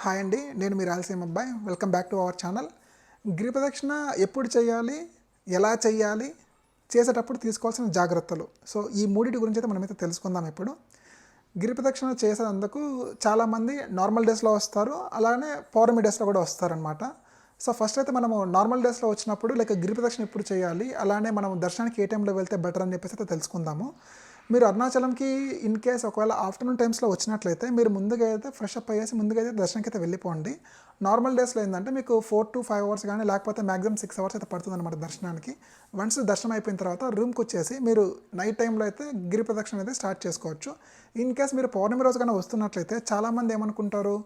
Hi అండి, నేను మీ రాయలసీమ అబ్బాయి. Welcome back to our channel. గిరి ప్రదక్షిణ ఎప్పుడు చేయాలి, ఎలా చేయాలి, చేసేటప్పుడు తీసుకోవాల్సిన జాగ్రత్తలు. సో ఈ మూడింటి గురించి అయితే మనమైతే తెలుసుకుందాం. ఇప్పుడు గిరి ప్రదక్షిణ చేసేందుకు చాలామంది నార్మల్ డేస్లో వస్తారు, అలానే పౌర్ణమి డేస్లో కూడా వస్తారనమాట. సో ఫస్ట్ అయితే మనము నార్మల్ డేస్లో వచ్చినప్పుడు లైక్ గిరి ప్రదక్షిణ ఎప్పుడు చేయాలి, అలానే మనం దర్శనానికి ఏ టైంలో వెళ్తే బెటర్ అని చెప్పేసి అయితే తెలుసుకుందాము. మీరు అరుణాచలంకి ఇన్ కేస్ ఒకవేళ ఆఫ్టర్నూన్ టైమ్స్లో వచ్చినట్లయితే మీరు ముందుగా అయితే ఫ్రెష్ అప్ అయ్యేసి ముందుగా అయితే దర్శనానికి అయితే వెళ్ళిపోండి. నార్మల్ డేస్లో ఏంటంటే మీకు 4 to 5 అవర్స్ కానీ లేకపోతే మ్యాక్సిమం 6 అవర్స్ అయితే పడుతుంది అనమాట దర్శనానికి. వన్స్ దర్శనం అయిపోయిన తర్వాత రూమ్కి వచ్చేసి మీరు నైట్ టైంలో అయితే గిరి ప్రదక్షిణ అయితే స్టార్ట్ చేసుకోవచ్చు. ఇన్ కేస్ మీరు పౌర్ణమి రోజు కానీ వస్తున్నట్లయితే చాలామంది ఏమనుకుంటారు,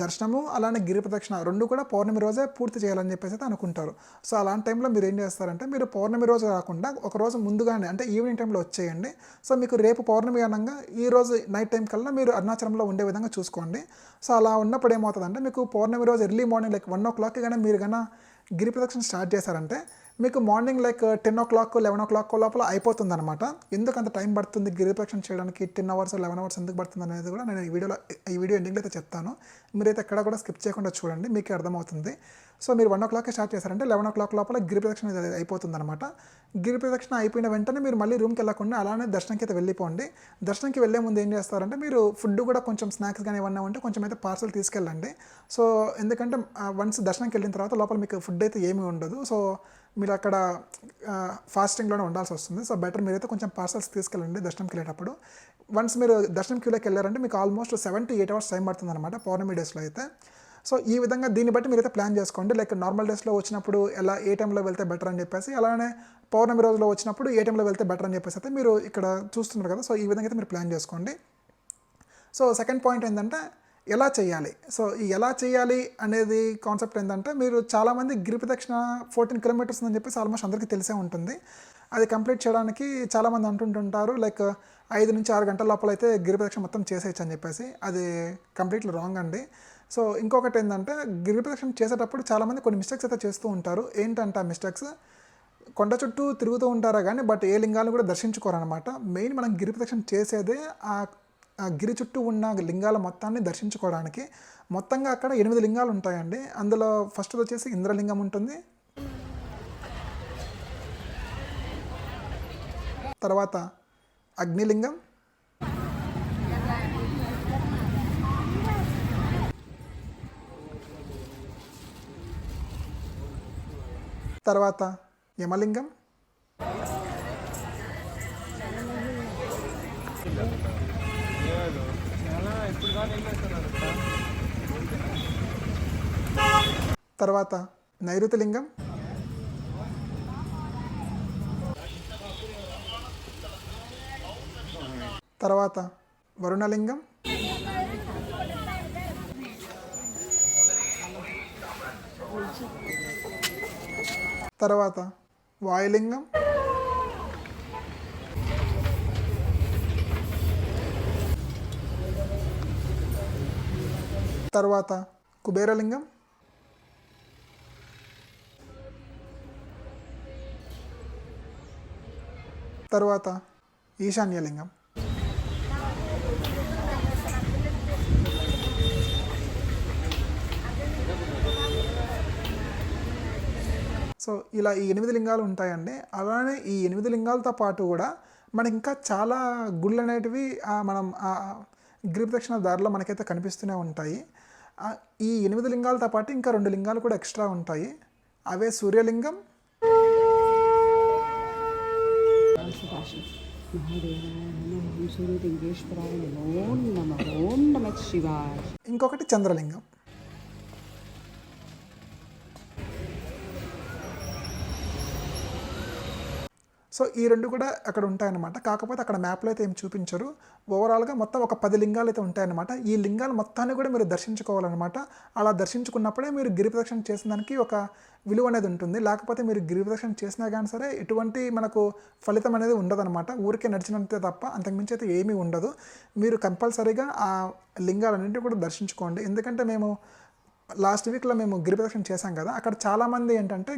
దర్శనము అలానే గిరి ప్రదక్షిణ రెండు కూడా పౌర్ణమి రోజే పూర్తి చేయాలని చెప్పేసి అయితే అనుకుంటారు. సో అలాంటి టైంలో మీరు ఏం చేస్తారంటే మీరు పౌర్ణమి రోజు కాకుండా ఒక రోజు ముందుగానే అంటే ఈవినింగ్ టైంలో వచ్చేయండి. సో మీకు రేపు పౌర్ణమి అనగా ఈ రోజు నైట్ టైం కల్లా మీరు అరుణాచలంలో ఉండే విధంగా చూసుకోండి. సో అలా ఉన్నప్పుడు ఏమవుతుందంటే మీకు పౌర్ణమి రోజు ఎర్లీ మార్నింగ్ లైక్ 1 o'clock కానీ మీరు కన్నా గిరి ప్రదక్షిణ స్టార్ట్ చేశారంటే మీకు మార్నింగ్ లైక్ 10 o'clock 11 o'clock లోపల అయిపోతుంది అనమాట. ఎందుకు అంత టైం పడుతుంది గిరి ప్రదక్షిణ చేయడానికి, 10 hours 11 hours ఎందుకు పడుతుంది అనేది కూడా నేను ఈ వీడియో ఎండింగ్లో అయితే చెప్తాను. మీరైతే ఎక్కడ కూడా స్కిప్ చేయకుండా చూడండి, మీకు అర్థమవుతుంది. సో మీరు 1 o'clock స్టార్ట్ చేశారంటే 11 o'clock లోపల గిరి ప్రదక్షిణ అయిపోతుంది అనమాట. గిరి ప్రదక్షిణ అయిపోయిన వెంటనే మీరు మళ్ళీ రూమ్కి వెళ్ళకుండా అలానే దర్శనంకి అయితే వెళ్ళిపోండి. దర్శనంకి వెళ్ళే ముందు ఏం చేస్తారంటే మీరు ఫుడ్ కూడా కొంచెం స్నాక్స్ కానీ ఏమన్నా ఉంటే కొంచెం అయితే పార్సల్ తీసుకెళ్ళండి. సో ఎందుకంటే వన్స్ దర్శనంకి వెళ్ళిన తర్వాత లోపల మీకు ఫుడ్ అయితే ఏమీ ఉండదు. సో మీరు అక్కడ ఫాస్టింగ్లోనే ఉండాల్సి వస్తుంది. సో బెటర్ మీరైతే కొంచెం పార్సల్స్ తీసుకెళ్ళండి దర్శనంకి వెళ్ళేటప్పుడు. వన్స్ మీరు దర్శనం క్యూలోకి వెళ్ళారంటే మీకు ఆల్మోస్ట్ 7 to 8 hours టైం పడుతుంది అనమాట పౌర్ణమి డేస్లో అయితే. సో ఈ విధంగా దీన్ని బట్టి మీరైతే ప్లాన్ చేసుకోండి. లైక్ నార్మల్ డేస్లో వచ్చినప్పుడు ఎలా ఏ టైంలో వెళ్తే బెటర్ అని చెప్పేసి, అలానే పౌర్ణమి రోజులో వచ్చినప్పుడు ఏ టైంలో వెళ్తే బెటర్ అని చెప్పేసి అయితే మీరు ఇక్కడ చూస్తున్నారు కదా. సో ఈ విధంగా అయితే మీరు ప్లాన్ చేసుకోండి. సో సెకండ్ పాయింట్ ఏంటంటే ఎలా చేయాలి. సో ఈ ఎలా చేయాలి అనేది కాన్సెప్ట్ ఏంటంటే మీరు చాలామంది గిరి ప్రదక్షిణ 14 kilometers అని చెప్పేసి ఆల్మోస్ట్ అందరికీ తెలిసే ఉంటుంది. అది కంప్లీట్ చేయడానికి చాలామంది అంటుంటుంటారు లైక్ 5 నుంచి 6 గంటల లోపల అయితే గిరి ప్రదక్షిణ మొత్తం చేసేయచ్చు అని చెప్పేసి. అది కంప్లీట్లీ రాంగ్ అండి. సో ఇంకొకటి ఏంటంటే గిరి ప్రదక్షిణ చేసేటప్పుడు చాలామంది కొన్ని మిస్టేక్స్ అయితే చేస్తూ ఉంటారు. ఏంటంటే ఆ మిస్టేక్స్ కొండ చుట్టూ తిరుగుతూ ఉంటారా కానీ బట్ ఏ లింగాలను కూడా దర్శించుకోరనమాట. మెయిన్ మనం గిరి ప్రదక్షిణ చేసేదే ఆ గిరి చుట్టూ ఉన్న లింగాల మొత్తాన్ని దర్శించుకోవడానికి. మొత్తంగా అక్కడ 8 లింగాలు ఉంటాయండి. అందులో ఫస్ట్ వచ్చేసి ఇంద్రలింగం ఉంటుంది, తర్వాత అగ్నిలింగం, తర్వాత యమలింగం, తర్వాత నైరుతిలింగం, తర్వాత వరుణలింగం, తర్వాత వాయులింగం, తర్వాత కుబేరలింగం, తర్వాత ఈశాన్యలింగం. సో ఇలా ఈ 8 లింగాలు ఉంటాయండి. అలానే ఈ 8 లింగాలతో పాటు కూడా మనకి ఇంకా చాలా గుళ్ళు అనేటివి మనం గిరి ప్రదక్షిణ దారిలో మనకైతే కనిపిస్తూనే ఉంటాయి. ఈ 8 లింగాలతో పాటు ఇంకా 2 లింగాలు కూడా ఎక్స్ట్రా ఉంటాయి. అవే సూర్యలింగం, ఇంకొకటి చంద్రలింగం. సో ఈ 2 కూడా అక్కడ ఉంటాయన్నమాట. కాకపోతే అక్కడ మ్యాప్లో అయితే ఏం చూపించరు. ఓవరాల్గా మొత్తం ఒక 10 లింగాలు అయితే ఉంటాయన్నమాట. ఈ లింగాలు మొత్తాన్ని కూడా మీరు దర్శించుకోవాలన్నమాట. అలా దర్శించుకున్నప్పుడే మీరు గిరి ప్రదక్షిణ చేసిన దానికి ఒక విలువ అనేది ఉంటుంది. లేకపోతే మీరు గిరి ప్రదక్షిణ చేసినా కానీ సరే ఎటువంటి మనకు ఫలితం అనేది ఉండదన్నమాట. ఊరికే నడిచినంతే తప్ప అంతకుమించి అయితే ఏమీ ఉండదు. మీరు కంపల్సరీగా ఆ లింగాలన్నింటినీ కూడా దర్శించుకోండి. ఎందుకంటే మేము లాస్ట్ వీక్లో మేము గిరి ప్రదక్షిణ చేశాం కదా, అక్కడ చాలామంది ఏంటంటే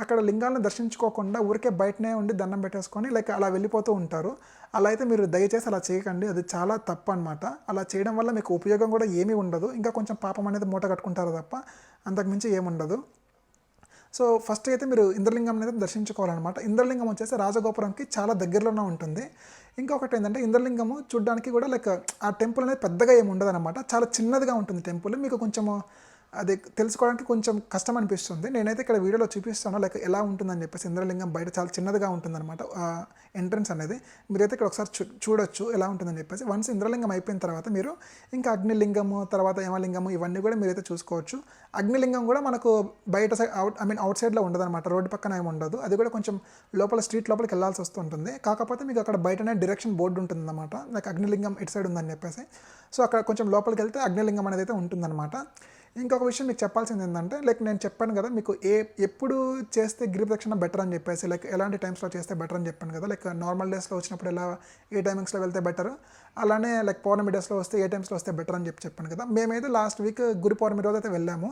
అక్కడ లింగాలను దర్శించుకోకుండా ఊరికే బయటనే ఉండి దండం పెట్టేసుకొని లైక్ అలా వెళ్ళిపోతూ ఉంటారు. అలా అయితే మీరు దయచేసి అలా చేయకండి, అది చాలా తప్పు అనమాట. అలా చేయడం వల్ల మీకు ఉపయోగం కూడా ఏమీ ఉండదు, ఇంకా కొంచెం పాపం అనేది మూట కట్టుకుంటారు తప్ప అంతకుమించి ఏముండదు. సో ఫస్ట్ అయితే మీరు ఇంద్రలింగం అనేది దర్శించుకోవాలన్నమాట. ఇంద్రలింగం వచ్చేసి రాజగోపురంకి చాలా దగ్గరలోనే ఉంటుంది. ఇంకొకటి ఏంటంటే ఇంద్రలింగము చూడడానికి కూడా లైక్ ఆ టెంపుల్ అనేది పెద్దగా ఏమి ఉండదన్నమాట, చాలా చిన్నదిగా ఉంటుంది టెంపుల్. మీకు కొంచెము అది తెలుసుకోవడానికి కొంచెం కష్టం అనిపిస్తుంది. నేనైతే ఇక్కడ వీడియోలో చూపిస్తాను లైక్ ఎలా ఉంటుందని చెప్పేసి. ఇంద్రలింగం బయట చాలా చిన్నదిగా ఉంటుందన్నమాట ఎంట్రన్స్ అనేది. మీరైతే ఇక్కడ ఒకసారి చూడొచ్చు ఎలా ఉంటుందని చెప్పేసి. వన్స్ ఇంద్రలింగం అయిపోయిన తర్వాత మీరు ఇంకా అగ్నిలింగము, తర్వాత యమలింగము ఇవన్నీ కూడా మీరైతే చూసుకోవచ్చు. అగ్నిలింగం కూడా మనకు బయట సైడ్ అవుట్ సైడ్లో ఉండదన్నమాట, రోడ్డు పక్కన ఏమి ఉండదు. అది కూడా కొంచెం లోపల స్ట్రీట్ లోపలికి వెళ్ళాల్సి వస్తుంటుంది. కాకపోతే మీకు అక్కడ బయటనే డైరెక్షన్ బోర్డు ఉంటుందన్నమాట, లైక్ అగ్నిలింగం ఇటు సైడ్ ఉందని చెప్పేసి. సో అక్కడ కొంచెం లోపలికి వెళ్తే అగ్నిలింగం అనేది అయితే ఉంటుందన్నమాట. ఇంకొక విషయం మీకు చెప్పాల్సింది ఏంటంటే లైక్ నేను చెప్పాను కదా మీకు ఎప్పుడు చేస్తే గిరి ప్రదక్షిణ బెటర్ అని చెప్పేసి, లైక్ ఎలాంటి టైమ్స్లో చేస్తే బెటర్ అని చెప్పాను కదా. లైక్ నార్మల్ డేస్లో వచ్చినప్పుడు ఎలా ఏ టైమింగ్స్లో వెళ్తే బెటర్, అలానే లైక్ పౌర్ణమి డేస్లో వస్తే ఏ టైమ్స్లో వస్తే బెటర్ అని చెప్పాను కదా. మేమైతే లాస్ట్ వీక్ గురు పౌర్ణమి రోజు అయితే వెళ్ళాము.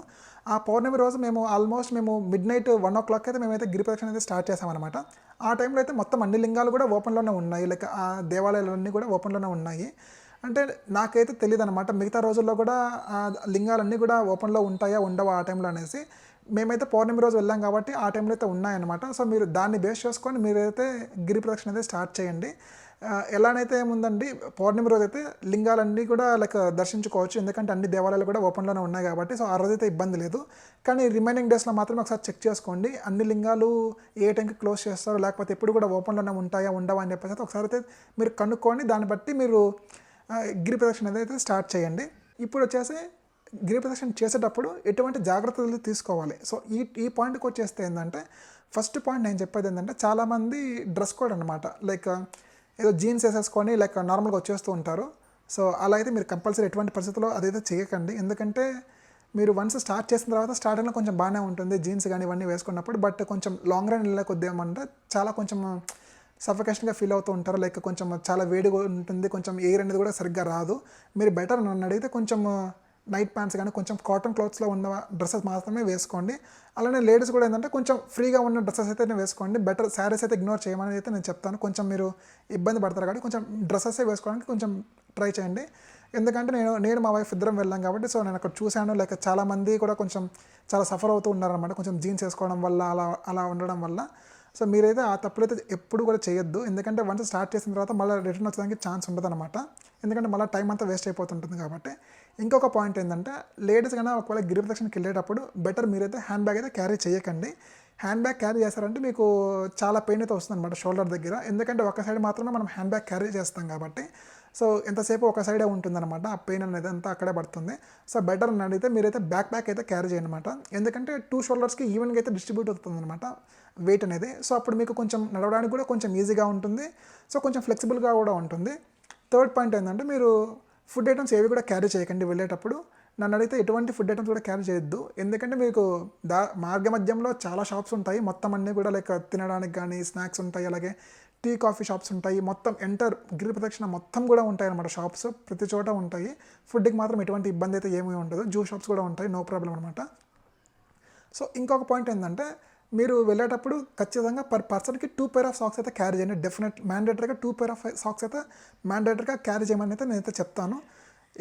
ఆ పౌర్ణమి రోజు మేము ఆల్మోస్ట్ మిడ్ నైట్ 1 o'clock అయితే మేమైతే గిరి ప్రదక్షిణ అయితే స్టార్ట్ చేసామన్నమాట. ఆ టైంలో అయితే మొత్తం అన్ని లింగాలు కూడా ఓపెన్లోనే ఉన్నాయి, లైక్ ఆ దేవాలయాలన్నీ కూడా ఓపెన్లోనే ఉన్నాయి. అంటే నాకైతే తెలియదు అనమాట మిగతా రోజుల్లో కూడా లింగాలన్నీ కూడా ఓపెన్లో ఉంటాయా ఉండవా ఆ టైంలో అనేసి. మేమైతే పౌర్ణమి రోజు వెళ్ళాం కాబట్టి ఆ టైంలో అయితే ఉన్నాయన్నమాట. సో మీరు దాన్ని బేస్ చేసుకొని మీరైతే గిరి ప్రదక్షిణ అయితే స్టార్ట్ చేయండి. ఎలానైతే ఏముందండి, పౌర్ణమి రోజు అయితే లింగాలన్నీ కూడా లైక్ దర్శించుకోవచ్చు, ఎందుకంటే అన్ని దేవాలయాలు కూడా ఓపెన్లోనే ఉన్నాయి కాబట్టి. సో ఆ రోజు అయితే ఇబ్బంది లేదు. కానీ రిమైనింగ్ డేస్లో మాత్రం ఒకసారి చెక్ చేసుకోండి, అన్ని లింగాలు ఏ టైంకి క్లోజ్ చేస్తారో లేకపోతే ఎప్పుడు కూడా ఓపెన్లోనే ఉంటాయా ఉండవా అని చెప్పేసి ఒకసారి అయితే మీరు కనుక్కోండి. దాన్ని బట్టి మీరు గిరి ప్రదక్షిణ అయితే స్టార్ట్ చేయండి. ఇప్పుడు వచ్చేసి గిరి ప్రదక్షిణ చేసేటప్పుడు ఎటువంటి జాగ్రత్తలు తీసుకోవాలి. సో ఈ పాయింట్కి వచ్చేస్తే ఏంటంటే ఫస్ట్ పాయింట్ నేను చెప్పేది ఏంటంటే చాలామంది డ్రెస్ కోడ్ అనమాట, లైక్ ఏదో జీన్స్ వేసేసుకొని లైక్ నార్మల్గా వచ్చేస్తూ ఉంటారు. సో అలా అయితే మీరు కంపల్సరీ ఎటువంటి పరిస్థితుల్లో అదైతే చేయకండి. ఎందుకంటే మీరు వన్స్ స్టార్ట్ చేసిన తర్వాత స్టార్టింగ్లో కొంచెం బాగానే ఉంటుంది జీన్స్ కానీ ఇవన్నీ వేసుకున్నప్పుడు, బట్ కొంచెం లాంగ్ రన్ వెళ్ళే కొద్ది ఏమంటే చాలా కొంచెం సఫికేషన్గా ఫీల్ అవుతూ ఉంటారు, లైక్ కొంచెం చాలా వేడిగా ఉంటుంది, కొంచెం ఎయిర్ అనేది కూడా సరిగ్గా రాదు. మీరు బెటర్ నన్ను అడిగితే కొంచెం నైట్ ప్యాంట్స్ కానీ కొంచెం కాటన్ క్లాత్స్లో ఉన్న డ్రెస్సెస్ మాత్రమే వేసుకోండి. అలానే లేడీస్ కూడా ఏంటంటే కొంచెం ఫ్రీగా ఉన్న డ్రెస్సెస్ అయితే వేసుకోండి. బెటర్ శారీస్ అయితే ఇగ్నోర్ చేయమని అయితే నేను చెప్తాను. కొంచెం మీరు ఇబ్బంది పడతారు కాబట్టి కొంచెం డ్రెస్సెస్ వేసుకోవడానికి కొంచెం ట్రై చేయండి. ఎందుకంటే నేను మా వైఫ్ ఇద్దరం వెళ్ళాం కాబట్టి సో నేను అక్కడ చూశాను, లైక్ చాలామంది కూడా కొంచెం చాలా సఫర్ అవుతూ ఉన్నారనమాట కొంచెం జీన్స్ వేసుకోవడం వల్ల, అలా ఉండడం వల్ల. సో మీరైతే ఆ తప్పులైతే ఎప్పుడు కూడా చేయొద్దు, ఎందుకంటే వన్స్ స్టార్ట్ చేసిన తర్వాత మళ్ళీ రిటర్న్ వచ్చేదానికి ఛాన్స్ ఉండదు అనమాట, ఎందుకంటే మళ్ళీ టైం అంతా వేస్ట్ అయిపోతుంటుంది కాబట్టి. ఇంకొక పాయింట్ ఏంటంటే లేడీస్ కన్నా ఒకవేళ గిరి ప్రదక్షిణకి వెళ్ళేటప్పుడు బెటర్ మీరైతే హ్యాండ్ బ్యాగ్ అయితే క్యారీ చేయకండి. హ్యాండ్ బ్యాగ్ క్యారీ చేస్తారంటే మీకు చాలా పెయిన్ అయితే వస్తుంది అనమాట షోల్డర్ దగ్గర, ఎందుకంటే ఒక సైడ్ మాత్రమే మనం హ్యాండ్ బ్యాగ్ క్యారీ చేస్తాం కాబట్టి. సో ఎంతసేపు ఒక సైడే ఉంటుందన్నమాట, ఆ పెయిన్ అనేది అంతా అక్కడే పడుతుంది. సో బెటర్ అని అడిగితే మీరైతే బ్యాక్ అయితే క్యారీ చేయండి అనమాట, ఎందుకంటే 2 shoulders ఈవెన్గా అయితే డిస్ట్రిబ్యూట్ అవుతుంది అనమాట వెయిట్ అనేది. సో అప్పుడు మీకు కొంచెం నడవడానికి కూడా కొంచెం ఈజీగా ఉంటుంది, సో కొంచెం ఫ్లెక్సిబుల్గా కూడా ఉంటుంది. థర్డ్ పాయింట్ ఏంటంటే మీరు ఫుడ్ ఐటమ్స్ ఏవి కూడా క్యారీ చేయకండి వెళ్ళేటప్పుడు. నన్ను అడిగితే ఎటువంటి ఫుడ్ ఐటమ్స్ కూడా క్యారీ చేయొద్దు, ఎందుకంటే మీకు మార్గ మధ్యంలో చాలా షాప్స్ ఉంటాయి, మొత్తం అన్నీ కూడా లైక్ తినడానికి కానీ స్నాక్స్ ఉంటాయి, అలాగే టీ కాఫీ షాప్స్ ఉంటాయి, మొత్తం గిరి ప్రదక్షిణ మొత్తం కూడా ఉంటాయి అన్నమాట షాప్స్ ప్రతి చోట ఉంటాయి. ఫుడ్కి మాత్రం ఎటువంటి ఇబ్బంది అయితే ఏమీ ఉండదు, జ్యూస్ షాప్స్ కూడా ఉంటాయి, నో ప్రాబ్లం అనమాట. సో ఇంకొక పాయింట్ ఏంటంటే మీరు వెళ్ళేటప్పుడు ఖచ్చితంగా పర్ పర్సన్కి 2 pair of socks అయితే క్యారీ చేయండి, మ్యాండేటరీగా 2 pair of socks అయితే మ్యాండేటరీగా క్యారీ చేయమని అయితే నేనైతే చెప్తాను.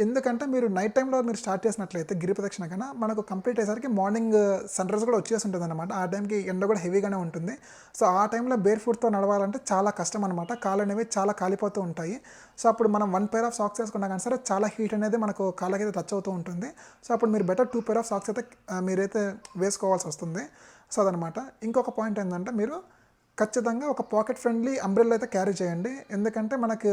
ఎందుకంటే మీరు నైట్ టైంలో మీరు స్టార్ట్ చేసినట్లయితే గిరి ప్రదక్షిణ కన్నా మనకు కంప్లీట్ అయ్యేసరికి మార్నింగ్ సన్ రైజ్ కూడా వచ్చేసి ఉంటుంది అనమాట, ఆ టైంకి ఎండ కూడా హెవీగానే ఉంటుంది. సో ఆ టైంలో బేర్ ఫుట్తో నడవాలంటే చాలా కష్టం అనమాట, కాళ్ళు అనేవి చాలా కాలిపోతూ ఉంటాయి. సో అప్పుడు మనం 1 pair of socks వేసుకున్నా కానీ సరే చాలా హీట్ అనేది మనకు కాళ్ళకైతే టచ్ అవుతూ ఉంటుంది. సో అప్పుడు మీరు బెటర్ 2 pair of socks అయితే మీరైతే వేసుకోవాల్సి వస్తుంది. సో అదనమాట. ఇంకొక పాయింట్ ఏంటంటే మీరు ఖచ్చితంగా ఒక పాకెట్ ఫ్రెండ్లీ అంబ్రెల్లా అయితే క్యారీ చేయండి, ఎందుకంటే మనకు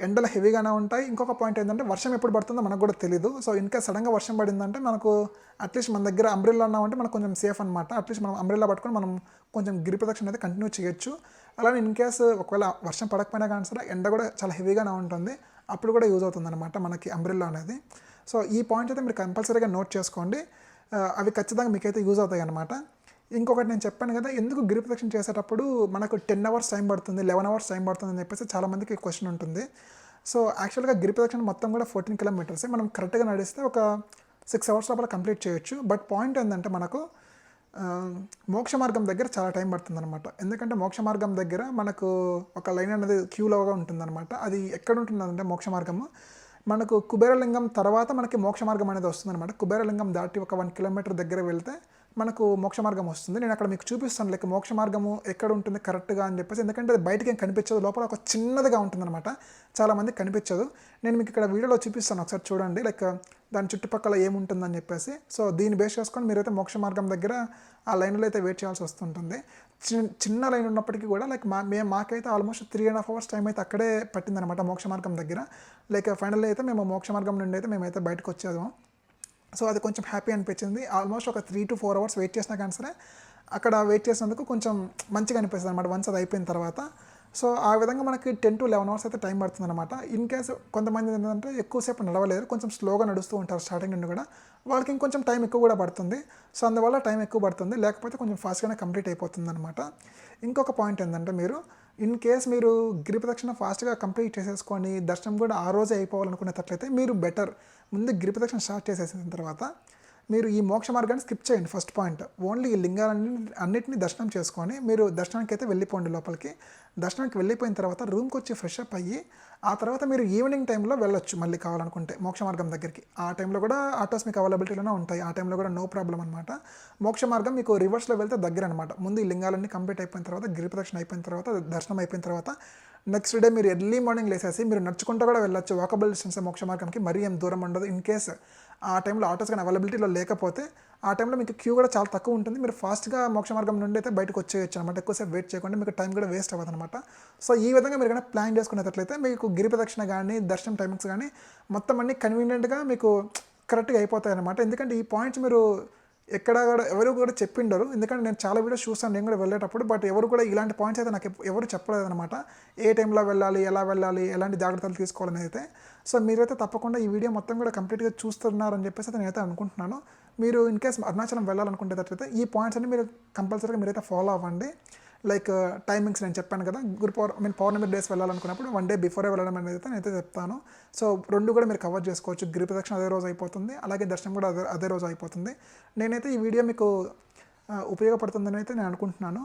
ఎండలు హెవీగానే ఉంటాయి. ఇంకొక పాయింట్ ఏంటంటే వర్షం ఎప్పుడు పడుతుందో మనకు కూడా తెలియదు. సో ఇన్కేస్ సడన్గా వర్షం పడిందంటే మనకు అట్లీస్ట్ మన దగ్గర అంబ్రెల్లా ఉన్నామంటే మనకు కొంచెం సేఫ్ అనమాట, అట్లీస్ట్ మనం అంబ్రెల్లా పట్టుకొని మనం కొంచెం గిరి ప్రదక్షిణ అయితే కంటిన్యూ చేయొచ్చు. అలానే ఇన్కేస్ ఒకవేళ వర్షం పడకపోయినా కానీ సరే ఎండ కూడా చాలా హెవీగానే ఉంటుంది, అప్పుడు కూడా యూజ్ అవుతుంది అనమాట మనకి అంబ్రెల్లా అనేది. సో ఈ పాయింట్ అయితే మీరు కంపల్సరీగా నోట్ చేసుకోండి, అవి ఖచ్చితంగా మీకైతే యూజ్ అవుతాయి అనమాట. ఇంకొకటి నేను చెప్పాను కదా, ఎందుకు గిరి ప్రదక్షిణ చేసేటప్పుడు మనకు 10 hours టైం పడుతుంది, 11 hours టైం పడుతుంది అని చెప్పేసి చాలామందికి క్వశ్చన్ ఉంటుంది. సో యాక్చువల్గా గిరి ప్రదక్షిణ మొత్తం కూడా 14 kilometers, మనం కరెక్ట్గా నడిస్తే ఒక 6 hours లోపల కంప్లీట్ చేయొచ్చు. బట్ పాయింట్ ఏంటంటే మనకు మోక్ష మార్గం దగ్గర చాలా టైం పడుతుందన్నమాట. ఎందుకంటే మోక్ష మార్గం దగ్గర మనకు ఒక లైన్ అనేది క్యూలోగా ఉంటుందన్నమాట. అది ఎక్కడ ఉంటుందంటే మోక్ష మార్గము మనకు కుబేరలింగం తర్వాత మనకి మోక్ష మార్గం అనేది వస్తుందన్నమాట. కుబేరలింగం దాటి ఒక 1 కిలోమీటర్ దగ్గర వెళ్తే మనకు మోక్ష మార్గం వస్తుంది. నేను అక్కడ మీకు చూపిస్తాను లైక్ మోక్ష మార్గము ఎక్కడ ఉంటుంది కరెక్ట్గా అని చెప్పేసి. ఎందుకంటే అది బయటకి ఏం కనిపించదు, లోపల ఒక చిన్నదిగా ఉంటుందన్నమాట, చాలామందికి కనిపించదు. నేను మీకు ఇక్కడ వీడియోలో చూపిస్తాను, ఒకసారి చూడండి లైక్ దాని చుట్టుపక్కల ఏముంటుందని చెప్పేసి. సో దీన్ని బేస్ చేసుకొని మీరైతే మోక్ష మార్గం దగ్గర ఆ లైన్లో అయితే వెయిట్ చేయాల్సి వస్తుంటుంది. చిన్న లైన్ ఉన్నప్పటికీ కూడా లైక్ మాకైతే ఆల్మోస్ట్ 3.5 hours టైం అయితే అక్కడే పట్టిందనమాట మోక్ష మార్గం దగ్గర. లైక్ ఫైనల్లీ అయితే మేము మోక్ష మార్గం నుండి అయితే మేమైతే బయటకు వచ్చేదాము. సో అది కొంచెం హ్యాపీ అనిపించింది. ఆల్మోస్ట్ ఒక 3 to 4 hours వెయిట్ చేసినా కానీ సరే అక్కడ వెయిట్ చేసినందుకు కొంచెం మంచిగా అనిపిస్తుంది అనమాట వన్స్ అది అయిపోయిన తర్వాత. సో ఆ విధంగా మనకి 10 to 11 hours అయితే టైం పడుతుంది అనమాట. ఇన్ కేసు కొంతమంది ఏంటంటే ఎక్కువసేపు నడవలేరు, కొంచెం స్లోగా నడుస్తూ ఉంటారు స్టార్టింగ్ నుండి కూడా, వాళ్ళకి ఇంకొంచెం టైం ఎక్కువ కూడా పడుతుంది. సో అందువల్ల టైం ఎక్కువ పడుతుంది, లేకపోతే కొంచెం ఫాస్ట్గానే కంప్లీట్ అయిపోతుంది అనమాట. ఇంకొక పాయింట్ ఏంటంటే మీరు ఇన్ కేస్ మీరు గిరి ప్రదక్షిణ ఫాస్ట్గా కంప్లీట్ చేసేసుకొని దర్శనం కూడా ఆ రోజే అయిపోవాలనుకునేటట్లయితే మీరు బెటర్ ముందు గిరి ప్రదక్షిణ స్టార్ట్ చేసేసిన తర్వాత మీరు ఈ మోక్ష మార్గాన్ని స్కిప్ చేయండి. ఫస్ట్ పాయింట్, ఓన్లీ ఈ అన్నిటిని దర్శనం చేసుకొని మీరు దర్శనానికి అయితే వెళ్ళిపోండి లోపలికి. దర్శనానికి వెళ్ళిపోయిన తర్వాత రూమ్కి వచ్చి ఫ్రెష్ అప్ అయ్యి ఆ తర్వాత మీరు ఈవినింగ్ టైంలో వెళ్ళొచ్చు మళ్ళీ కావాలనుకుంటే మోక్ష మార్గం దగ్గరికి. ఆ టైంలో కూడా ఆటోస్ మీకు అవైలబిలిటీలోనే ఉంటాయి, ఆ టైంలో కూడా నో ప్రాబ్లం అనమాట. మోక్ష మార్గం మీకు రివర్స్లో వెళ్తే దగ్గర అనమాట. ముందు ఈ లింగాలన్నీ కంప్లీట్ అయిపోయిన తర్వాత గిరి ప్రదక్షిణ అయిపోయిన తర్వాత దర్శనం అయిపోయిన తర్వాత నెక్స్ట్ డే మీరు ఎర్లీ మార్నింగ్ లేసేసి మీరు నడుచుకుంటూ కూడా వెళ్ళొచ్చు. వాకబుల్ డిస్టెన్స్ మోక్ష మార్గంకి, మరీ ఏం దూరం ఉండదు. ఇన్ కేస్ ఆ టైంలో ఆటోస్ కానీ అవైలబిలిటీలో లేకపోతే ఆ టైంలో మీకు క్యూ కూడా చాలా తక్కువ ఉంటుంది. మీరు ఫాస్ట్గా మోక్ష మార్గం నుండి అయితే బయటకు వచ్చేయచ్చు అనమాట. ఎక్కువసేపు వెయిట్ చేయకుండా మీకు టైం కూడా వేస్ట్ అవ్వదు అనమాట. సో ఈ విధంగా మీరు కానీ ప్లాన్ చేసుకునేటట్లయితే మీకు గిరి ప్రదక్షిణ కానీ దర్శనం టైమింగ్స్ కానీ మొత్తం అన్ని కన్వీనియంట్గా మీకు కరెక్ట్గా అయిపోతాయి అనమాట. ఎందుకంటే ఈ పాయింట్స్ మీరు ఎక్కడ కూడా ఎవరు కూడా చెప్పిండరు, ఎందుకంటే నేను చాలా వీడియోస్ చూస్తాను నేను కూడా వెళ్ళేటప్పుడు, బట్ ఎవరు కూడా ఇలాంటి పాయింట్స్ అయితే నాకు ఎవరు చెప్పలేదన్నమాట. ఏ టైంలో వెళ్ళాలి, ఎలా వెళ్ళాలి, ఎలాంటి జాగ్రత్తలు తీసుకోవాలని అయితే. సో మీరైతే తప్పకుండా ఈ వీడియో మొత్తం కూడా కంప్లీట్గా చూస్తున్నారని చెప్పేసి నేనైతే అనుకుంటున్నాను. మీరు ఇన్ కేస్ అరుణాచలం వెళ్ళాలనుకునేటట్లయితే ఈ పాయింట్స్ అన్ని మీరు కంపల్సరీగా మీరైతే ఫాలో అవ్వండి. లైక్ టైమింగ్స్ నేను చెప్పాను కదా, పౌర్ణమి డేస్ వెళ్ళాలనుకున్నప్పుడు 1 day బిఫోరే వెళ్ళడం అనేది అయితే నేనైతే చెప్తాను. సో రెండు కూడా మీరు కవర్ చేసుకోవచ్చు. గిరి ప్రదక్షిణ అదే రోజు అయిపోతుంది, అలాగే దర్శనం కూడా అదే రోజు అయిపోతుంది. నేనైతే ఈ వీడియో మీకు ఉపయోగపడుతుందని అయితే నేను అనుకుంటున్నాను.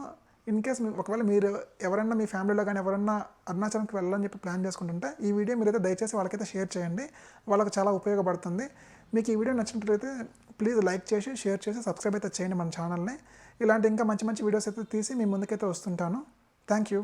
ఇన్ కేస్ ఒకవేళ మీరు ఎవరైనా మీ ఫ్యామిలీలో కానీ ఎవరైనా అరుణాచలంకి వెళ్ళాలని చెప్పి ప్లాన్ చేసుకుంటుంటే ఈ వీడియో మీరైతే దయచేసి వాళ్ళకైతే షేర్ చేయండి, వాళ్ళకి చాలా ఉపయోగపడుతుంది. మీకు ఈ వీడియో నచ్చినట్లయితే ప్లీజ్ లైక్ చేసి షేర్ చేసి సబ్స్క్రైబ్ అయితే చేయండి మన ఛానల్ని. ఇలాంటి ఇంకా మంచి మంచి వీడియోస్ అయితే తీసి మీ ముందుకైతే వస్తుంటాను. Thank you.